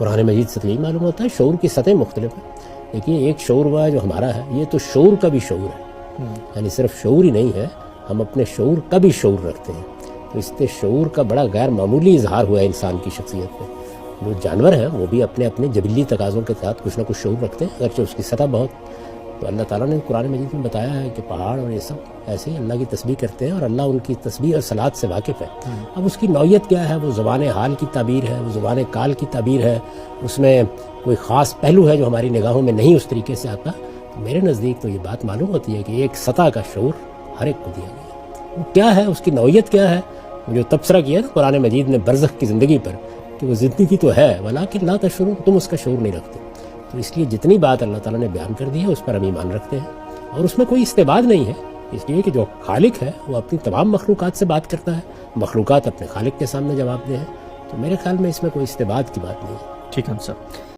قرآن مجید سے تو یہی معلوم ہوتا ہے شعور کی سطح مختلف ہیں. دیکھیے ایک شعور ہوا جو ہمارا ہے یہ تو شعور کا بھی شعور ہے, یعنی صرف شعور ہی نہیں ہے, ہم اپنے شعور کا بھی شعور رکھتے ہیں. تو اس سے شعور کا بڑا غیر معمولی اظہار ہوا ہے انسان کی شخصیت میں. جو جانور ہیں وہ بھی اپنے اپنے جبلی تقاضوں کے ساتھ کچھ نہ کچھ شعور رکھتے ہیں, اگرچہ اس کی سطح بہت. تو اللہ تعالیٰ نے قرآن مجید میں بتایا ہے کہ پہاڑ اور یہ سب ایسے ہی اللہ کی تسبیح کرتے ہیں اور اللہ ان کی تسبیح اور صلات سے واقف ہے. اب اس کی نوعیت کیا ہے, وہ زبان حال کی تعبیر ہے, وہ زبان کال کی تعبیر ہے, اس میں کوئی خاص پہلو ہے جو ہماری نگاہوں میں نہیں اس طریقے سے آتا. میرے نزدیک تو یہ بات معلوم ہوتی ہے کہ ایک سطح کا شعور ہر ایک کو دیا گیا ہے. وہ کیا ہے, اس کی نوعیت کیا ہے, جو تبصرہ کیا ہے قرآن مجید نے برزخ کی زندگی پر کہ وہ زندگی تو ہے ولیکن لا تشعرون, تم اس کا شعور نہیں رکھتے. تو اس لیے جتنی بات اللہ تعالیٰ نے بیان کر دی ہے اس پر ہم ایمان رکھتے ہیں, اور اس میں کوئی استباد نہیں ہے, اس لیے کہ جو خالق ہے وہ اپنی تمام مخلوقات سے بات کرتا ہے, مخلوقات اپنے خالق کے سامنے جواب دہ ہیں. تو میرے خیال میں اس میں کوئی استباد کی بات نہیں ہے. ٹھیک ہے صاحب.